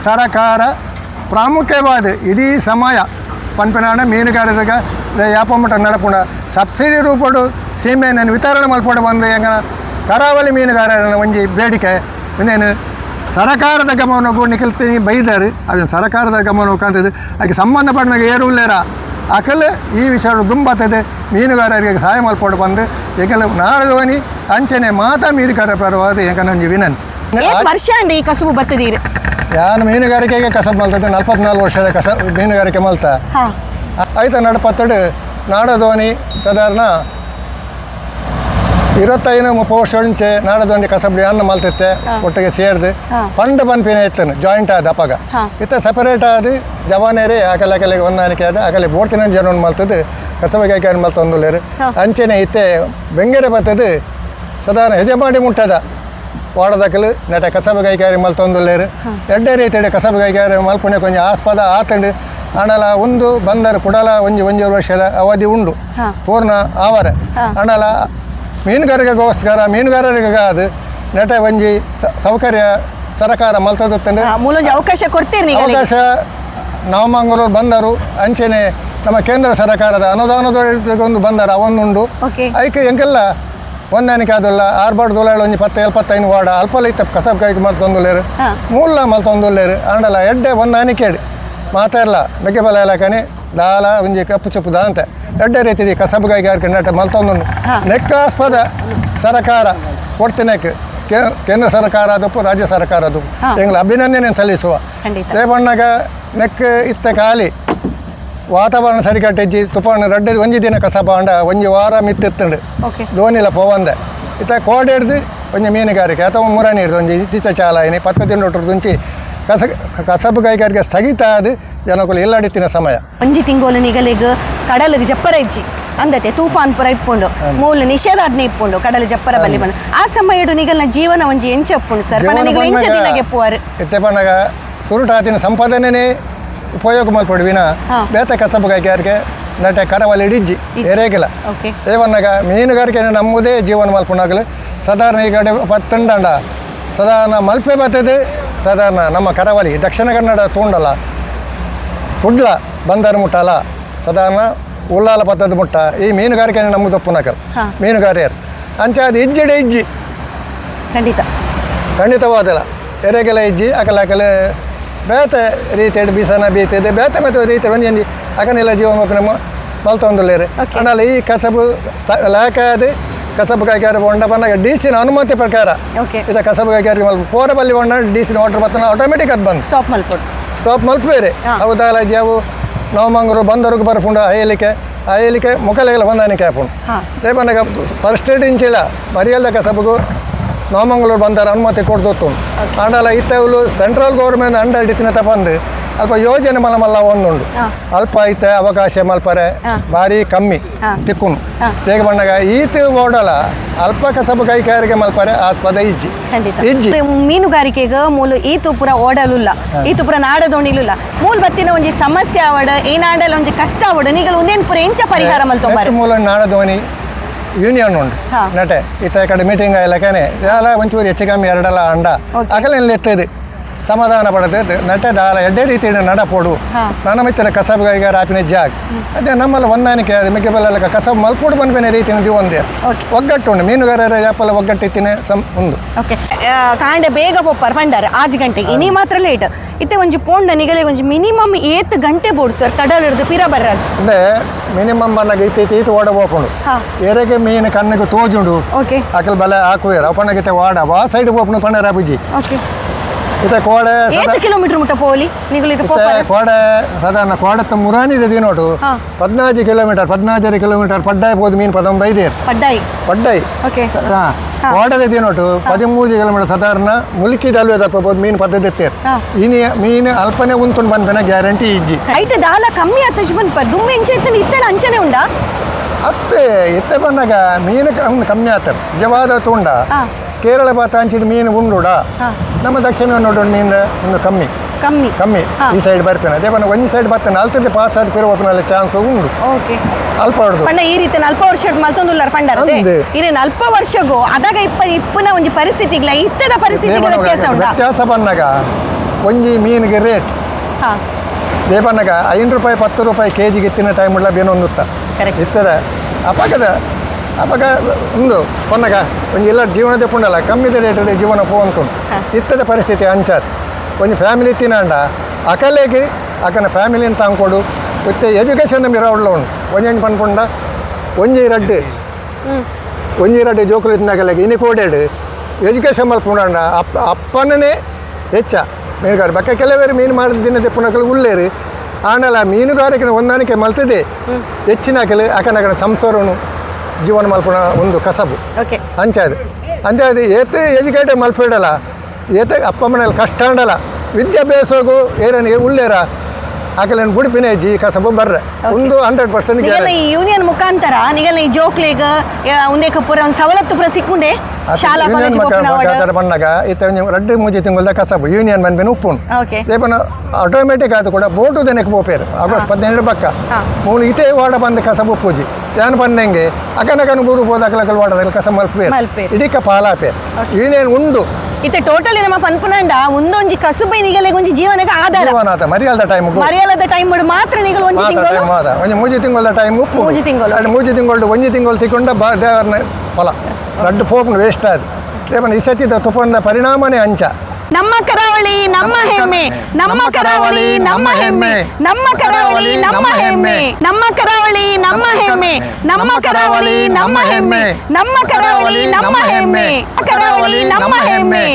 ಸರಕಾರ ಪ್ರಾಮುಖ್ಯವಾದ ಇಡೀ ಸಮಯ ಪನ್ಪನಾಡ ಮೀನುಗಾರರಿಗೆ ವ್ಯಾಪಾರ ನಡಪುಂಡ ಸಬ್ಸಿಡಿ ರೂಪಡು ಸೀಮೆಯನ್ನು ವಿತರಣೆ ಮಲ್ಪಡು ಬಂದು ಹೆಂಗ ಕರಾವಳಿ ಮೀನುಗಾರರ ಒಂಜಿ ಬೇಡಿಕೆ ಇನ್ನೇನು ಸರಕಾರದ ಗಮನಕ್ಕೂ ನಿಖಲ್ತೀನಿ ಬೈದಾರು ಅದನ್ನು ಸರಕಾರದ ಗಮನ ಕಾಣ್ತದೆ ಅದಕ್ಕೆ ಸಂಬಂಧಪಟ್ಟ ಏರುಲ್ಲೇರ ಅಕಲ್ ಈ ವಿಷಯ ದುಂಬತ್ತದೆ ಮೀನುಗಾರರಿಗೆ ಸಹಾಯ ಮಲ್ಪಡು ಬಂದು ಏಕೆಲ್ಲ ನಾಡದೋನಿ ಅಂಚನೆ ಮಾತಾ ಮೀನುಗಾರ ಪರವಾದ ಏಕ ನಂಜಿ ವಿನಂತಿ ವರ್ಷ ಈ ಕಸುಬು ಬತ್ತದೀರಿ ನಾನು ಮೀನುಗಾರಿಕೆಗೆ ಕಸಬು ಮಲ್ತದೆ 44 ವರ್ಷದ ಮೀನುಗಾರಿಕೆ ಮಲ್ತ ಆಯ್ತಾ ನಡಪತ್ತಡು ನಾಡದೋಣಿ ಸಾಧಾರಣ 25-30 ವರ್ಷ ಮುಂಚೆ ನಾಡದೋಣಿ ಕಸಬಡಿ ಅನ್ನ ಮಲ್ತೈತೆ ಒಟ್ಟಿಗೆ ಸೇರಿದು ಪಂಡ್ ಪನ್ಪಿನ ಇತ್ತನು ಜಾಯಿಂಟ್ ಆದ ಅಪ್ಪಗ ಇತ್ತ ಸಪರೇಟ್ ಆದ ಜವಾನೇರಿ ಅಕಲೆಗೆ ಹೊಂದಾಣಿಕೆ ಆದ ಅಕಲೆ ಬೋಡ್ತಿನ ಜನ ಮಲ್ತದ್ದು ಕಸಬಗಾಯ್ಕೆ ಮಲ್ತೊಂದುಲ್ಲೇರು ಅಂಚೆನೆ ಇತ್ತೆ ಬೆಂಗೆರೆ ಬರ್ತದು ಸಾಧಾರಣ ಹೆಜಮಾಡಿ ಮುಟ್ಟದ ವಾಡದಕ್ಕಲು ನೆಟ ಕಸಬಗಾಯ್ಕಾರಿ ಮಲ್ತೊಂದುಲ್ಲೇರು ಎಡ್ಡೆ ರೀತಿಯ ಕಸಬಗಾಯ್ಕಾರಿ ಮಲ್ಪುಣೆ ಕೊಂಚ ಆಸ್ಪದ ಆತಂಡು ಅಣಲ ಒಂದು ಬಂದರು ಕುಡಲ ಒಂಜಿ ವರ್ಷದ ಅವಧಿ ಉಂಡು ಪೂರ್ಣ ಆವರ ಅಣಲ ಮೀನುಗಾರಿಕೆಗೋಸ್ಕರ ಮೀನುಗಾರರಿಗೆ ಅದು ನೆಟ ಒಂಜಿ ಸೌಕರ್ಯ ಸರಕಾರ ಮಲ್ತದತ್ತಂಡು ಅವಕಾಶ ಕೊಡ್ತೀರಿ ಅವಕಾಶ ನವಮಂಗಳೂರು ಬಂದರು ಅಂಚೆನೆ ನಮ್ಮ ಕೇಂದ್ರ ಸರ್ಕಾರದ ಅನುದಾನದೊಂದು ಬಂದರ ಅವೊಂದುಂಡು ಅದಕ್ಕೆ ಎಂಕೆಲ್ಲ ಹೊಂದಾಣಿಕೆ ಆದಲ್ಲ ಆರ್ಬಾರ್ದು ದೊಲಾಳು ಒಂಜಿ 10-25 ವಾರ್ಡ ಅಲ್ಪ ಇತ್ತ ಕಸಬ್ ಕೈಗೆ ಮಲ್ತೊಂದುಲ್ಲೇರು ಮೂಲ ಮಲ್ತೊಂದುಲ್ಲೇರು ಅಂಡಲ ಎಡ್ಡೆ ಹೊಂದಾಣಿಕೆ ಮಾತಾಡಲ್ಲ ಬೆಗ್ಗೆ ಬಲ ಇಲಾಖೆ ದಾಲ ಒಂಜಿ ಕಪ್ಪು ಚಪ್ಪುದ ಅಂತ ಎಡ್ಡೆ ರೀತಿ ಕಸಬು ಕೈಗಾರಿಕೆ ನಟ ಮಲ್ತೊಂದು ನೆಕ್ಕಾಸ್ಪದ ಸರ್ಕಾರ ಕೊಡ್ತಿನಕ್ಕೆ ಕೇಂದ್ರ ಸರ್ಕಾರ ಅದಪ್ಪು ರಾಜ್ಯ ಸರ್ಕಾರ ಅದು ಎಂಗ್ಲ ಅಭಿನಂದನೆ ಸಲ್ಲಿಸುವ ರೇಪಣ್ಣಗ ನೆಕ್ ಇತ್ತ ಖಾಲಿ ವಾತಾವರಣ ಸರಿಕಟ್ಟಿಜ್ಜಿ ತುಪ್ಪಾಣ ರಡ್ಡೆ ಒಂಜಿ ದಿನ ಕಸಬ ಅಂಡ ಒಂಜಿ ವಾರ ಮಿತ್ತಿತ್ತಂಡು ದೋಣಿಲ ಪೋವಂದೆ ಇತ್ತ ಕೋಡೆ ಹಿಡ್ದು ಒಂಜಿ ಮೀನುಗಾರಿಕೆ ಅಥವಾ ಮುರಾಣಿ ಹಿಡ್ದು ಒಂಜಿ ಇತ್ತೀಚ ಚಾಲಾಯಿನಿ 10 ದಿನ ದುಂಚಿ ಕಸಬು ಕೈಗಾರಿಕೆ ಸ್ಥಗಿತ ಆದ ಜನಕ್ಕೂ ಎಲ್ಲಡಿತ್ತಿನ ಸಮಯ ಒಂಜಿ ತಿಂಗೋಲು ನಿಗಲಿಗೆ ಕಡಲಿಗೆ ಜಪ್ಪರ ಇಜ್ಜಿ ಅಂದತೆ ತೂಫಾನ್ ಪುರ ಇಪ್ಪುಂಡು ಮೂಲ ನಿಷೇಧಾಜ್ಞೆ ಇಪ್ಪುಂಡು ಕಡಲ ಜಪ್ಪರ ಬಲ್ಲಿ ಬಣ್ಣ ಆ ಸಮಯಡು ನಿಗಲ್ನ ಜೀವನ ಒಂಜಿ ಎಂಚ ಇಪ್ಪುಂಡು ಸರ್ ಪಣ ನಿಗಲು ಎಂಚ ದಿನಗೆ ಎಪ್ಪುವಾರು ಇತ್ತೆ ಪಣ್ಣಗ ಸುರುಟಾತಿನ ಸಂಪಾದನೆ ಉಪಯೋಗ ಮಲ್ಪಡುವಿನ ಬೇತ ಕಸಬು ಕೈಗಾರಿಕೆ ನಟ ಕರವಲ್ಲಿ ಇಡಿಜ್ಜಿ ಎರೇಗಿಲ್ಲ ಏವನ್ನಾಗ ಮೀನುಗಾರಿಕೆ ನಮ್ಮದೇ ಜೀವನ ಮಲ್ಪುಂಡಾಗಲು ಸಾಧಾರಣ ಈ ಕಡೆ 10 ಅಂಡ ಸಾಧಾರಣ ಮಲ್ಪೆ ಬರ್ತದೆ ಸಾಧಾರಣ ನಮ್ಮ ಕರಾವಳಿ ದಕ್ಷಿಣ ಕನ್ನಡ ತೂಂಡಲ ಕುಡ್ಲ ಬಂದರು ಮುಟ್ಟಲ ಸಾಧಾರಣ ಉಲ್ಲಾಲ ಪತ್ತದ ಮುಟ್ಟ ಈ ಮೀನುಗಾರಿಕೆ ನಮ್ಮದು ಒಪ್ಪುನಕಲ್ ಮೀನುಗಾರಿಯರು ಅಂಚ ಅದು ಇಜ್ಜಿಡೆ ಇಜ್ಜಿ ಖಂಡಿತವಾದಲ್ಲ ಎರೆಗೆಲ್ಲ ಇಜ್ಜಿ ಅಕಲೆ ಬೇತೆ ರೀತಿಯ ಬೀಸನ ಬೀತಿದೆ ಬೇತೆ ಮತ್ತು ರೀತಿ ಒಂಜಿ ಅಕನೆಲ್ಲ ಜೀವನ ಮಲ್ತೊಂದುಲ್ಲೇರು ಅನ್ನಲ್ಲ ಈ ಕಸಬು ಲಾಕಾದ ಕಸಬು ಕೈಗಾರಿ ಹೊಂಡ ಬಂದಾಗ ಡಿಸಿನ ಅನುಮತಿ ಪ್ರಕಾರ ಇದು ಕಸಬು ಕೈಗಾರಿಕೆ ಮಲ್ಪ ಪೋರಬಲ್ಲಿ ಹೊಂಡ ಡಿಸಿನ ವಾಟರ್ ಬರ್ತನ ಆಟೋಮೆಟಿಕ್ ಅದು ಬಂದು ಸ್ಟಾಪ್ ಮಲ್ಪೇರಿ ಹೌದಲ್ಲ ಅವು ನವಮಂಗಳೂರು ಬಂದವ್ರಿಗೆ ಬರ್ಪುಂಡು ಅಯ್ಯಲಿಕ್ಕೆ ಮುಖಲೆಲ್ಲ ಹೊಂದಾಣಿಕೆ ಹಾಪುಂಡು ಅದೇ ಬಂದಾಗ ಫಸ್ಟ್ ಏಡ್ ಇಂಚಿಲ್ಲ ಮರಿಯಲ್ದ ಕಸಬುಗೂ ನವಮಂಗಳೂರು ಬಂದಾರ ಅನುಮತಿ ಕೊಡ್ದೊತ್ತು ಅಂಡಲ್ಲ ಇತ್ತವಳು ಸೆಂಟ್ರಲ್ ಗೌರ್ಮೆಂಟ್ ಅಂಡ ಹಿಡಿತಿನ ತಪಂದು ಅಲ್ಪ ಯೋಜನೆ ಮಲ್ಲ ಒಂದುಂಡು ಅಲ್ಪ ಐತೆ ಅವಕಾಶ ಮಲ್ಪರೆ ಭಾರಿ ಕಮ್ಮಿ ತಿಕ್ಕುನು ಹೇಗ ಬಂದಾಗ ಈತ ಓಡಲ್ಲ ಅಲ್ಪ ಕಸಬು ಕೈಗಾರಿಕೆ ಮಲ್ಪರೆ ಆಸ್ಪದ ಇಜ್ಜಿ ಮೀನುಗಾರಿಕೆಗೆ ಮೂಲ ಈತು ಪುರ ಓಡಲುಲ್ಲ ಈತು ಪುರ ನಾಡದೋಣಿಲುಲ್ಲ ಮೂಲ ಬತ್ತಿನ ಒಂಜಿ ಸಮಸ್ಯೆ ಆವಡ ಏನಾಡಲ್ಲ ಒಂಜಿ ಕಷ್ಟ ಆವಡ ನೀಗಲು ಒಂದೇನು ಪುರ ಎಂಚ ಪರಿಹಾರ ಮಲ್ತೊಂಬಾರ ಮೂಲ ನಾಡದೋಣಿ ಯೂನಿಯನ್ ಉಂಡು ನಟೆ ಇತ್ತ ಕಡೆ ಮೀಟಿಂಗ್ ಆಯ್ಲಕನೆ ಎಲ್ಲ ಒಂಚೂರು ಹೆಚ್ಚು ಕಮ್ಮಿ ಎರಡಲ್ಲ ಅಂಡ ಅಕಲೆಲ್ಲ ಎತ್ತದು ಸಮಾಧಾನ ಪಡೆದು ನಟೆ ದಾಲ ಎಡ್ಡೆ ರೀತಿ ನಡಪೋಡು ನನ್ನ ಮಿತ್ರ ಕಸಬು ಕೈಗಾರ ಆಪಿನ ಜಾಗ ಅದೇ ನಮ್ಮಲ್ಲಿ ಹೊಂದಾಣಿಕೆ ಅದು ಮಿಕ್ಕಬಲ್ಲ ಕಸಬು ಮಲ್ಪೋಡು ಬಂದ್ಬೇನೆ ರೀತಿಯ ಒಂದೇ ಒಗ್ಗಟ್ಟು ಉಂಡು ಮೀನುಗಾರರ ಯಾಪಲ್ಲ ಒಗ್ಗಟ್ಟಿತ್ತಿನ ಒಂದು ಕಾಂಡೆ ಬೇಗ ಪೊಪ್ಪರ್ ಪಂಡಾರ 6 ಗಂಟೆಗೆ ಇನಿ ಮಾತ್ರ ಲೇಟ್ ಇತ್ತೆ ಒಂಜಿ ಪೋಂಡ ನಿಗಲೆ ಒಂಜಿ ಮಿನಿಮಮ್ 8 ಗಂಟೆ ಬೋಡು ಸರ್ ಕಡಲ ಹಿಡಿದು ಪಿರ ಬರ್ರ ಅಂದ್ರೆ ಮಿನಿಮಮ್ ಬನ್ನಾಗ ಈತ ಓಡ ಹೋಗ್ಕೊಂಡು ಎರೆಗೆ ಮೀನು ಕಣ್ಣಿಗೆ ತೋಜುಂಡು ಅಕಲ್ ಬಲ ಹಾಕುವೇರ ಅಪ್ಪಣಗಿತ್ತೆ ವಾಡ ವಾ ಸೈಡ್ ಹೋಗ್ಕೊಂಡು ಪಂಡಾರ ಬುಜ್ಜಿ ಇತ್ತೆ ಕೋಡೆ 8 ಕಿಲೋಮೀಟರ್ ಮುಟ್ಟ ಪೋಲಿ ನಿಗಲಿತ ಕೋಡೆ ಸಾಧಾರಣ ಕೋಡತ್ತ ಮುರಾನಿ ಇದೆ ನೋಡು 15 ಕಿಲೋಮೀಟರ್ ಪಡ್ಡಾಯಿ ಬೋದು ಮೀನು 15 ಪಡ್ಡಾಯಿ ಕೋಡದ ನೋಟು 13 ಕಿಲೋಮೀಟರ್ ಸಾಧಾರಣ ಮುಲ್ಕಿದ ಅಲ್ವೇ ತಪ್ಪಬಹುದು ಮೀನು ಪದ್ಧತಿ ಇನಿ ಮೀನು ಅಲ್ಪನೆ ಉಂಟು ಬಂದ್ಬೇನ ಗ್ಯಾರಂಟಿ ಇಜ್ಜಿ ಐತೆ ದಾಲ ಕಮ್ಮಿ ಆತಶ ಬಂದ್ ದುಮ್ಮೆ ಎಂಚೆ ಇತ್ತನ ಇತ್ತನ ಅಂಚನೆ ಉಂಡಾ ಅತ್ತೆ ಇತ್ತೆ ಬಂದಾಗ ಮೀನು ಕಮ್ಮಿ ಆತದ ನಿಜವಾದ ತುಂಡ ಕೇರಳ ಭಾತ ಹಂಚಿದ ಮೀನು ಉಂಡುಡ ನಮ್ಮ ದಕ್ಷಿಣ ಕನ್ನಡ ಮೀನು ಒಂದು ಕಮ್ಮಿ ಈ ಸೈಡ್ ಬರ್ಪೇನೆ ಅದೇ ಬಂದು ಒಂದು ಸೈಡ್ ಬರ್ತಾನೆ ಅಲ್ತದೆ ಪಾಸ್ ಆದ ಪೇರು ಓಪನಲ್ಲಿ ಚಾನ್ಸ್ ಉಂಡು ಅಲ್ಪ ಹೊಡೆದು ಪಂಡ ಈ ರೀತಿ ಅಲ್ಪ ವರ್ಷ ಮಲ್ತೊಂದುಲ್ಲಾರ ಪಂಡಾರ ಇರೇನು ಅಲ್ಪ ವರ್ಷಗೂ ಅದಾಗ ಇಪ್ಪನ ಒಂದು ಪರಿಸ್ಥಿತಿಗಳ ಇತ್ತದ ಪರಿಸ್ಥಿತಿಗಳ ವ್ಯತ್ಯಾಸ ಬಂದಾಗ ಒಂಜಿ ಮೀನಿಗೆ ರೇಟ್ ಹಾಂ ದೇಪನ್ನಗ 5 ರೂಪಾಯಿ 10 ರೂಪಾಯಿ ಕೆಜಿಗೆ ಇತ್ತಿನ ಟೈಮ್ ಉಳ್ಳ ಬೇನೊಂದುತ್ತ ಕರೆಕ್ಟ್ ಇತ್ತದ ಅಪಗ ಒಂದು ಪನ್ನಗ ಒಂಜಿ ಎಲ್ಲ ಜೀವನದ ಪುಂಡಲ್ಲ ಕಮ್ಮಿದ ರೇಟಲ್ಲಿ ಜೀವನ ಪೋಂತು ಇತ್ತದ ಪರಿಸ್ಥಿತಿ ಅಂಚಾದ ಒಂಜಿ ಫ್ಯಾಮಿಲಿ ತಿನ್ನಂಡ ಅಕಲೆಗೆ ಅಕನ ಫ್ಯಾಮಿಲಿನ ತಂಕೊಡು ಮತ್ತೆ ಎಜುಕೇಷನ್ ಮಿರ ಉಳ್ಳ ಉಂಡು ಒಂಜಿ ಪನ್ಪುಂಡ ಒಂಜಿ ರಡ್ಡು ಜೋಕುಲು ಇತ್ತಿನಾಗಲೆಗೆ ಇನಿ ಕೋಡೇಡು ಎಜುಕೇಷನ್ ಮಲ್ಪುಂಡ ಅಪ್ಪನೇ ಹೆಚ್ಚ ಮೀನುಗಾರ ಬಕ್ಕ ಕೆಲವರು ಮೀನು ಮಾಡಿದ ದಿನದ ಪುನಕಲು ಉಳ್ಳೇರು ಆಂಡಲ ಮೀನುಗಾರಿಕೆ ಹೊಂದಾಣಿಕೆ ಮಲ್ತದೆ ಹೆಚ್ಚಿನ ಕೆಲ ಅಕನಗನ ಸಂಸಾರನು ಜೀವನ ಮಲ್ಪುಣ ಒಂದು ಕಸಬು ಓಕೆ ಅಂಚಾದು ಏತೆ ಎಜುಕೇಟೆಡ್ ಮಲ್ಪಿಡಲ್ಲ ಏತೆ ಅಪ್ಪ ಮನೆಯಲ್ಲಿ ಕಷ್ಟ ಅಂಡಲ್ಲ ವಿದ್ಯಾಭ್ಯಾಸಗೂ ಏರನಿಗೆ ಉಳ್ಳೇರ ಆಕಲೇನು ಬುಡಿಪಿನ ಹೆಜ್ಜಿ ಕಸಬು ಬರ್ರೆ ಒಂದು 100% ನಿಗಲ್ಲ ಈ ಯೂನಿಯನ್ ಮುಖಾಂತರ ನಿಗಲ್ಲ ಈ ಜೋಕ್ಲೆಗ್ ಉಂದೇಕ ಪೂರ ಒಂದು ಸವಲತ್ತು ಪೂರ ಸಿಕ್ಕುಂಡೆ ಶಾಲಾ ಕಾಲೇಜ್ ಬಂದಾಗ ಇತ್ತ ರಡ್ಡು ಮೂಜಿ ತಿಂಗಳ ಕಸಬು ಯೂನಿಯನ್ ಬಂದ್ಬೇನು ಉಪ್ಪುಂಡು ಓಕೆ ಲೇಪನ ಆಟೋಮೆಟಿಕ್ ಅದು ಕೂಡ ಬೋಟು ದೆನಕ್ಕೆ ಬೋಪೇರು ಆಗಸ್ಟ್ 17 ಪಕ್ಕ ಮೂಲು ಇತೇ ವಾಡ ಬಂದ ಕಸಬು ಪೂಜಿ ಯಾನು ಬಂದಂಗೆ ಅಕನಕನ ಬೂರು ಹೋದ ಅಕಲಕಲ್ ವಾಡದಲ್ಲಿ ಕಸ ಮಲ್ಪೇರು ಇದಕ್ಕೆ ಪಾಲಾಪೇರು ಯೂನಿಯನ್ ಉಂಡು ಇತ್ತೆ ಟೋಟಲಿ ನಮ್ಮ ಪನ್ಪುನಂಡ ಒಂದೊಂಜಿ ಕಸುಬೈ ನಿಗಲೆಗ್ ಒಂಜಿ ಜೀವನಕ್ಕೆ ಆಧಾರ ಮರಿಯಲ್ದ ಟೈಮ್ ಮಾತ್ರ ನಿಗಲು ಒಂಜಿ ತಿಂಗಳು ಒಂಜಿ ಮೂಜಿ ತಿಂಗಳ ಟೈಮ್ ಉಪ್ಪು ಮೂಜಿ ತಿಂಗಳು ಮೂಜಿ ತಿಂಗಳು ಒಂಜಿ ತಿಂಗಳು ತಿಕ್ಕೊಂಡ ದೇವರನ್ನ ಫಲ ದೊಡ್ಡ ಪೋಪು ವೇಸ್ಟ್ ಆದ ಲೇಪನ ಈ ಸತಿ ತುಪ್ಪಂದ ಪರಿಣಾಮನೇ ಅಂಚ ನಮ್ಮ ಕರಾವಳಿ ನಮ್ಮ ಹೆಮ್ಮೆ ನಮ್ಮ ಕರಾವಳಿ ನಮ್ಮ ಹೆಮ್ಮೆ ನಮ್ಮ ಕರಾವಳಿ ನಮ್ಮ ಹೆಮ್ಮೆ ನಮ್ಮ ಕರಾವಳಿ ನಮ್ಮ ಹೆಮ್ಮೆ ನಮ್ಮ ಕರಾವಳಿ ನಮ್ಮ ಹೆಮ್ಮೆ ನಮ್ಮ ಕರಾವಳಿ ನಮ್ಮ ಹೆಮ್ಮೆ ಕರಾವಳಿ ನಮ್ಮ ಹೆಮ್ಮೆ